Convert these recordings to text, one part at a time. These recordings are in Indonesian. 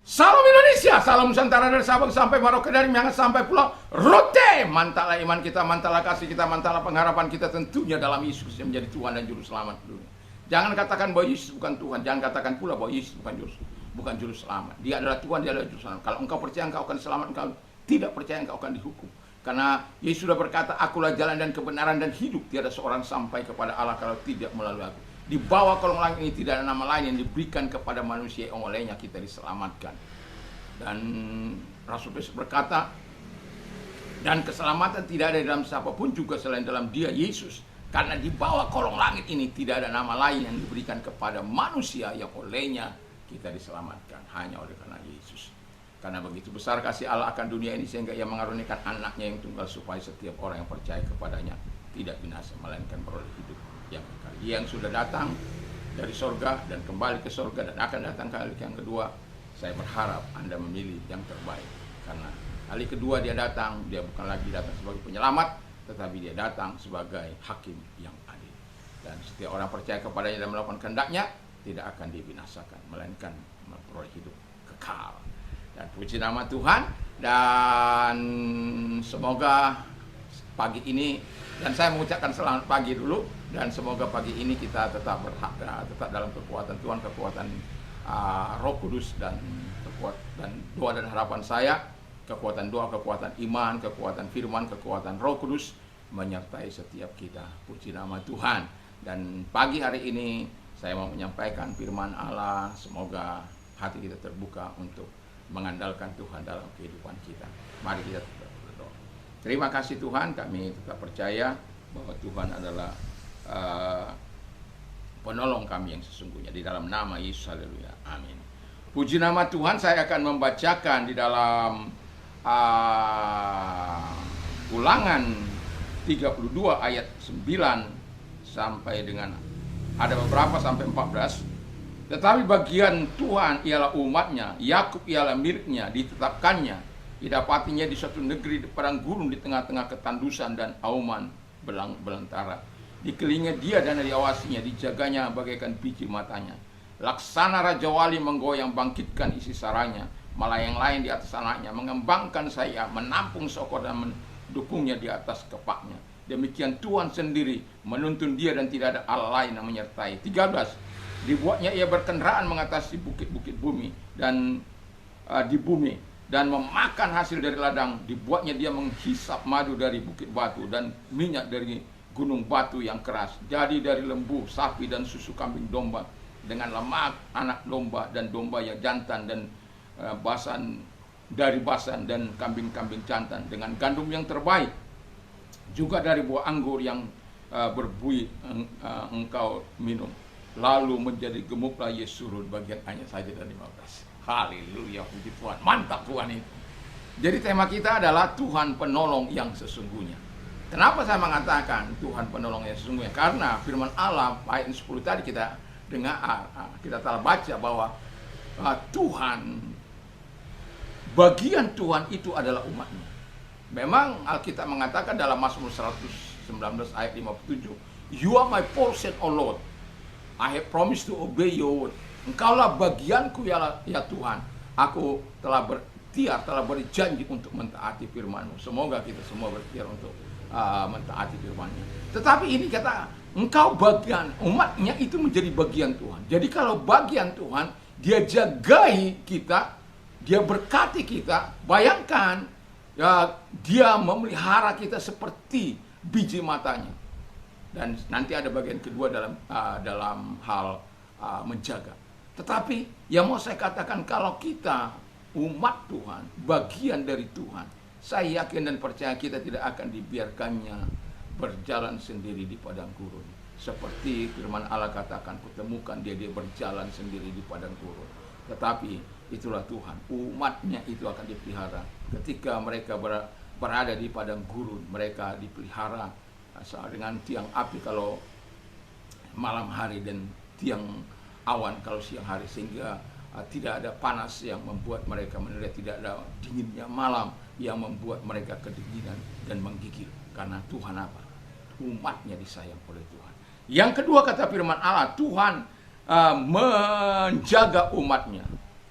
Salam Indonesia, salam Nusantara dari Sabang sampai Merauke, dari Miangas sampai Pulau Rote. Mantalah iman kita, mantalah kasih kita, mantalah pengharapan kita tentunya dalam Yesus yang menjadi Tuhan dan Juru Selamat dunia. Jangan katakan bahwa Yesus bukan Tuhan, jangan katakan pula bahwa Yesus bukan Juru Selamat. Dia adalah Tuhan, dia adalah Juru Selamat. Kalau engkau percaya engkau akan selamat, engkau tidak percaya engkau akan dihukum. Karena Yesus sudah berkata, akulah jalan dan kebenaran dan hidup. Tiada seorang sampai kepada Allah kalau tidak melalui aku. Di bawah kolong langit ini tidak ada nama lain yang diberikan kepada manusia yang olehnya kita diselamatkan. Dan Rasul Petrus berkata, dan keselamatan tidak ada dalam siapapun juga selain dalam Dia Yesus. Karena di bawah kolong langit ini tidak ada nama lain yang diberikan kepada manusia yang olehnya kita diselamatkan, hanya oleh karena Yesus. Karena begitu besar kasih Allah akan dunia ini sehingga Ia mengaruniakan anaknya yang tunggal supaya setiap orang yang percaya kepadanya tidak binasa melainkan beroleh hidup yang kekal. Dia yang sudah datang dari sorga dan kembali ke sorga dan akan datang kali yang kedua. Saya berharap Anda memilih yang terbaik, karena kali kedua Dia datang, Dia bukan lagi datang sebagai penyelamat, tetapi Dia datang sebagai hakim yang adil. Dan setiap orang percaya kepadanya dan melakukan kehendaknya tidak akan dibinasakan, melainkan memperoleh hidup kekal. Dan puji nama Tuhan. Dan semoga pagi ini, dan saya mengucapkan selamat pagi dulu, dan semoga pagi ini kita tetap dalam kekuatan Tuhan, kekuatan Roh Kudus, dan doa dan harapan saya, kekuatan doa, kekuatan iman, kekuatan firman, kekuatan Roh Kudus menyertai setiap kita. Puji nama Tuhan. Dan pagi hari ini saya mau menyampaikan firman Allah. Semoga hati kita terbuka untuk mengandalkan Tuhan dalam kehidupan kita. Mari kita tetap berdoa. Terima kasih Tuhan, kami tetap percaya bahwa Tuhan adalah penolong kami yang sesungguhnya. Di dalam nama Yesus, haleluya, amin. Puji nama Tuhan. Saya akan membacakan di dalam Ulangan 32 ayat 9 sampai dengan, ada beberapa sampai 14. Tetapi bagian Tuhan ialah umatnya, Yakub ialah miliknya, ditetapkannya, didapatinya di suatu negeri di padang gurun di tengah-tengah ketandusan dan auman belantara. Dikelilingi dia dan diawasinya, dijaganya bagaikan biji matanya. Laksana Raja Wali menggoyang bangkitkan isi saranya, malah yang lain di atas anaknya, mengembangkan sayap, menampung sokor dan mendukungnya di atas kepaknya. Demikian Tuhan sendiri menuntun dia dan tidak ada Allah lain yang menyertai. 13. Dibuatnya ia berkendaraan mengatasi bukit-bukit bumi dan di bumi dan memakan hasil dari ladang. Dibuatnya dia menghisap madu dari bukit batu dan minyak dari gunung batu yang keras. Jadi dari lembu, sapi dan susu kambing domba, dengan lemak anak domba dan domba yang jantan, dan basan dan kambing-kambing jantan, dengan gandum yang terbaik, juga dari buah anggur yang berbuih engkau minum. Lalu menjadi gemuklah Yesurun, bagian hanya saja dari 15. Haleluya, puji Tuhan. Mantap Tuhan itu. Jadi tema kita adalah Tuhan penolong yang sesungguhnya. Kenapa saya mengatakan Tuhan penolong yang sesungguhnya? Karena firman Allah ayat 10 tadi kita dengar, kita telah baca bahwa Tuhan, bagian Tuhan itu adalah umatnya. Memang Alkitab mengatakan dalam Mazmur 119 ayat 57, You are my portion, O Lord. I have promised to obey your word. Engkaulah bagianku ya Tuhan. Aku telah berjanji untuk mentaati firman-Mu. Semoga kita semua berikhtiar untuk mentaati firman-Nya. Tetapi ini kata, engkau bagian, umatnya itu menjadi bagian Tuhan. Jadi kalau bagian Tuhan, Dia jagai kita, Dia berkati kita. Bayangkan, ya, Dia memelihara kita seperti biji matanya. Dan nanti ada bagian kedua dalam hal menjaga. Tetapi yang mau saya katakan, kalau kita umat Tuhan, bagian dari Tuhan, saya yakin dan percaya kita tidak akan dibiarkannya berjalan sendiri di padang gurun. Seperti firman Allah katakan, kutemukan dia berjalan sendiri di padang gurun. Tetapi itulah Tuhan, umatnya itu akan dipelihara. Ketika mereka berada di padang gurun, mereka dipelihara dengan tiang api kalau malam hari dan tiang awan kalau siang hari, sehingga tidak ada panas yang membuat mereka menderita, tidak ada dinginnya malam yang membuat mereka kedinginan dan menggigil. Karena Tuhan apa? Umatnya disayang oleh Tuhan. Yang kedua kata firman Allah, Tuhan menjaga umatnya.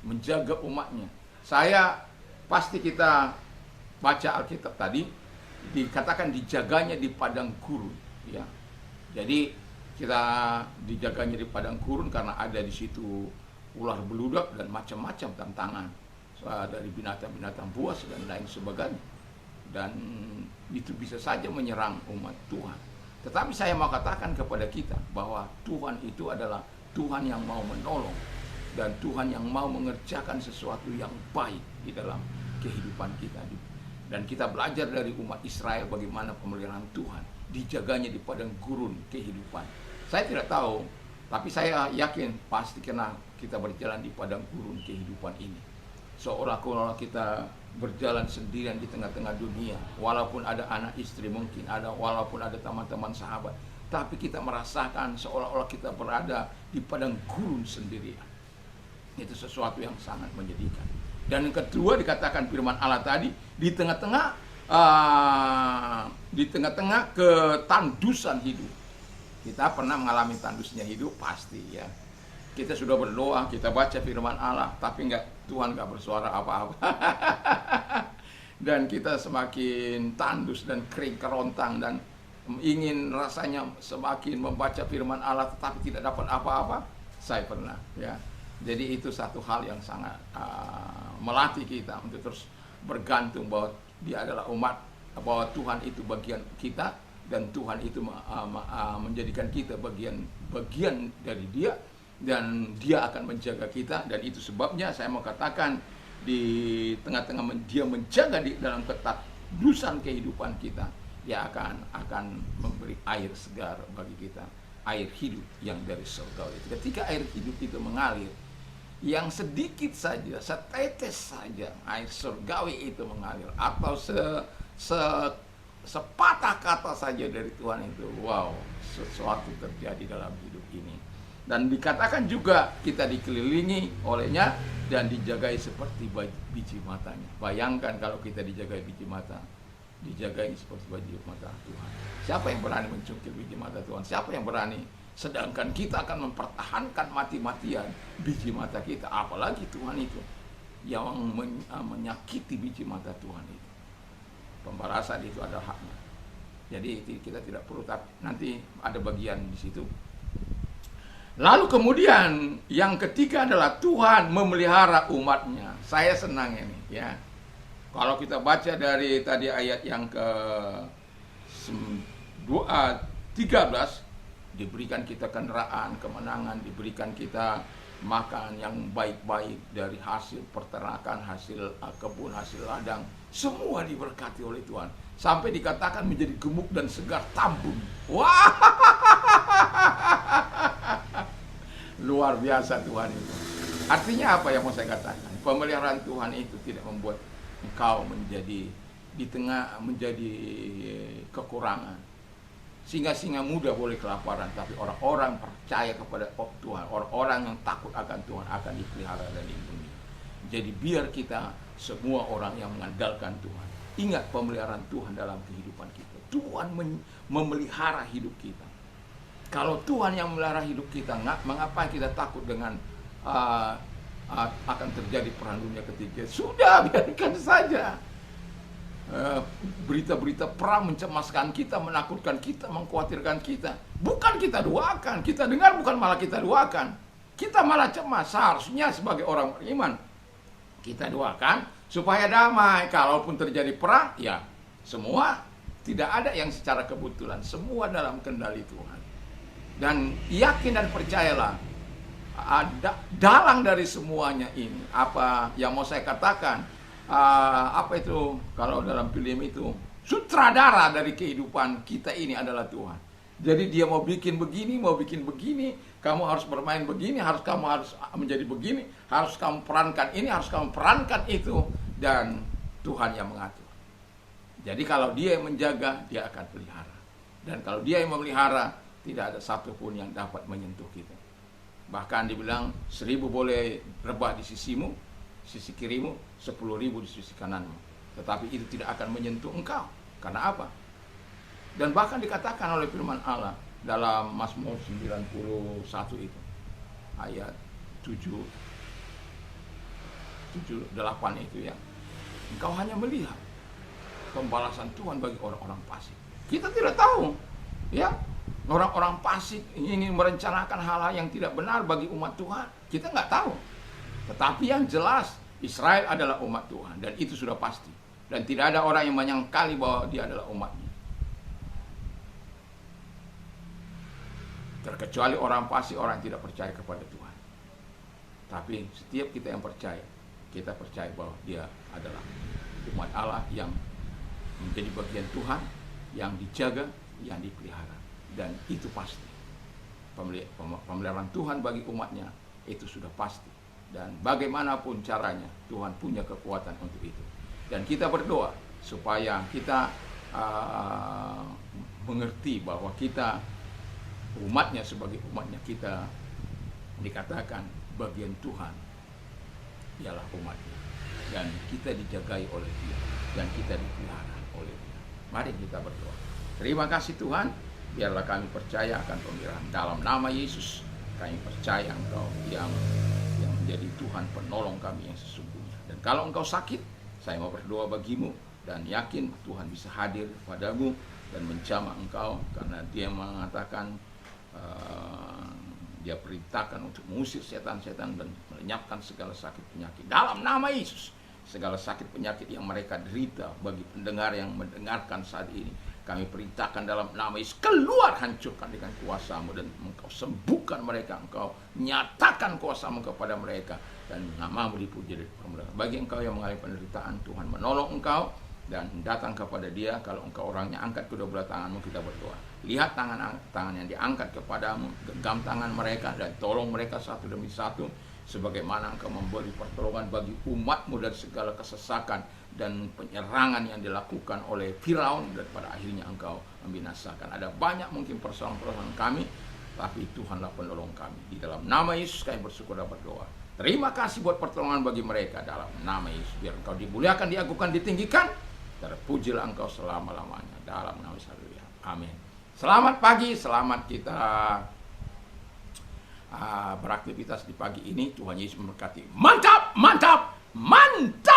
menjaga umatnya. Pasti kita baca Alkitab tadi, dikatakan dijaganya di padang gurun, ya. Jadi kita dijaganya di padang gurun karena ada di situ ular beludak dan macam-macam tantangan dari binatang-binatang buas dan lain sebagainya. Dan itu bisa saja menyerang umat Tuhan. Tetapi saya mau katakan kepada kita bahwa Tuhan itu adalah Tuhan yang mau menolong dan Tuhan yang mau mengerjakan sesuatu yang baik di dalam kehidupan kita. Dan kita belajar dari umat Israel bagaimana pemeliharaan Tuhan, dijaganya di padang gurun kehidupan. Saya tidak tahu, tapi saya yakin pasti karena kita berjalan di padang gurun kehidupan ini. Seolah-olah kita berjalan sendirian di tengah-tengah dunia, walaupun ada anak istri mungkin, walaupun ada teman-teman sahabat, tapi kita merasakan seolah-olah kita berada di padang gurun sendirian. Itu sesuatu yang sangat menyedihkan. Dan yang kedua dikatakan firman Allah tadi, di tengah-tengah ketandusan hidup. Kita pernah mengalami tandusnya hidup, pasti ya. Kita sudah berdoa, kita baca firman Allah, tapi Tuhan nggak bersuara apa-apa. Dan kita semakin tandus dan kering kerontang dan ingin rasanya semakin membaca firman Allah, tetapi tidak dapat apa-apa. Saya pernah, ya. Jadi itu satu hal yang sangat melatih kita untuk terus bergantung bahwa Dia adalah umat, bahwa Tuhan itu bagian kita dan Tuhan itu menjadikan kita bagian dari Dia dan Dia akan menjaga kita. Dan itu sebabnya saya mau katakan di tengah-tengah Dia menjaga di dalam ketadusan kehidupan kita, Dia akan memberi air segar bagi kita, air hidup yang dari surga itu. Ketika air hidup itu mengalir, yang sedikit saja, setetes saja air surgawi itu mengalir, atau sepatah kata saja dari Tuhan itu, wow, sesuatu terjadi dalam hidup ini. Dan dikatakan juga kita dikelilingi olehnya dan dijagai seperti biji matanya. Bayangkan kalau kita dijagai biji mata, dijagai seperti biji mata Tuhan. Siapa yang berani mencungkil biji mata Tuhan? Siapa yang berani? Sedangkan kita akan mempertahankan mati-matian biji mata kita. Apalagi Tuhan itu yang menyakiti biji mata Tuhan itu. Pembalasan itu adalah haknya. Jadi kita tidak perlu, nanti ada bagian di situ. Lalu kemudian yang ketiga adalah Tuhan memelihara umatnya. Saya senang ini, ya. Kalau kita baca dari tadi ayat yang ke 13, diberikan kita kendaraan, kemenangan, diberikan kita makan yang baik-baik dari hasil peternakan, hasil kebun, hasil ladang. Semua diberkati oleh Tuhan. Sampai dikatakan menjadi gemuk dan segar tambun. Wah, luar biasa Tuhan itu. Artinya apa yang mau saya katakan? Pemeliharaan Tuhan itu tidak membuat engkau menjadi di tengah menjadi kekurangan. Singa-singa muda boleh kelaparan, tapi orang-orang percaya kepada Tuhan, orang-orang yang takut akan Tuhan akan dipelihara dan dilindungi. Jadi biar kita semua orang yang mengandalkan Tuhan, ingat pemeliharaan Tuhan dalam kehidupan kita. Tuhan memelihara hidup kita. Kalau Tuhan yang memelihara hidup kita, mengapa kita takut dengan akan terjadi perang dunia ketiga? Sudah, biarkan saja. Berita-berita perang mencemaskan kita, menakutkan kita, mengkhawatirkan kita. Bukan kita doakan, kita dengar bukan malah kita doakan. Kita malah cemas. Seharusnya sebagai orang beriman kita doakan supaya damai. Kalaupun terjadi perang, ya semua, tidak ada yang secara kebetulan, semua dalam kendali Tuhan. Dan yakin dan percayalah, ada dalang dari semuanya ini. Apa yang mau saya katakan? Apa itu kalau dalam film itu, sutradara dari kehidupan kita ini adalah Tuhan. Jadi Dia mau bikin begini, kamu harus bermain begini, kamu harus menjadi begini, harus kamu perankan ini, harus kamu perankan itu, dan Tuhan yang mengatur. Jadi kalau Dia yang menjaga, Dia akan pelihara. Dan kalau Dia yang memelihara, tidak ada satupun yang dapat menyentuh kita. Bahkan dibilang 1000 boleh rebah di sisimu, sisi kirimu, 10.000 di sisi kananmu, tetapi itu tidak akan menyentuh engkau. Karena apa? Dan bahkan dikatakan oleh firman Allah dalam Mazmur 91 itu ayat 7, 7:8 itu ya. Engkau hanya melihat pembalasan Tuhan bagi orang-orang fasik. Kita tidak tahu, ya. Orang-orang fasik ingin merencanakan hal-hal yang tidak benar bagi umat Tuhan. Kita nggak tahu. Tetapi yang jelas, Israel adalah umat Tuhan. Dan itu sudah pasti. Dan tidak ada orang yang menyangkali bahwa dia adalah umatnya. Terkecuali orang fasik, orang yang tidak percaya kepada Tuhan. Tapi setiap kita yang percaya, kita percaya bahwa dia adalah umat Allah yang menjadi bagian Tuhan, yang dijaga, yang dipelihara. Dan itu pasti. Pemeliharaan Tuhan bagi umatnya itu sudah pasti. Dan bagaimanapun caranya, Tuhan punya kekuatan untuk itu. Dan kita berdoa supaya kita mengerti bahwa kita umatnya, sebagai umatnya kita dikatakan bagian Tuhan ialah umatnya. Dan kita dijagai oleh Dia. Dan kita dipelihara oleh Dia. Mari kita berdoa. Terima kasih Tuhan. Biarlah kami percaya akan pemeliharaan. Dalam nama Yesus kami percaya Engkau yang menjadi Tuhan penolong kami yang sesungguhnya. Dan kalau Engkau sakit, saya mau berdoa bagimu dan yakin Tuhan bisa hadir padamu dan menjamah Engkau, karena Dia mengatakan Dia perintahkan untuk mengusir setan-setan dan melenyapkan segala sakit penyakit. Dalam nama Yesus, segala sakit penyakit yang mereka derita, bagi pendengar yang mendengarkan saat ini, kami perintahkan dalam nama Yesus, keluar, hancurkan dengan kuasa-Mu, dan Engkau sembuhkan mereka, Engkau nyatakan kuasa-Mu kepada mereka, dan nama-Mu dipuji dari permulaan. Bagi engkau yang mengalami penderitaan, Tuhan menolong engkau dan datang kepada Dia. Kalau engkau orangnya, angkat kedua belah tanganmu, kita berdoa. Lihat tangan yang diangkat kepadamu, genggam tangan mereka dan tolong mereka satu demi satu, sebagaimana Engkau memberi pertolongan bagi umat-Mu dari segala kesesakan dan penyerangan yang dilakukan oleh Firaun, dan pada akhirnya Engkau membinasakan. Ada banyak mungkin persoalan-persoalan kami, tapi Tuhanlah penolong kami. Di dalam nama Yesus kami bersyukur dan berdoa. Terima kasih buat pertolongan bagi mereka dalam nama Yesus. Biar Engkau dimuliakan, diagungkan, ditinggikan. Terpujilah Engkau selama-lamanya dalam nama Yesus. Amin. Selamat pagi, selamat kita beraktivitas di pagi ini. Tuhan Yesus memberkati. Mantap, mantap, mantap.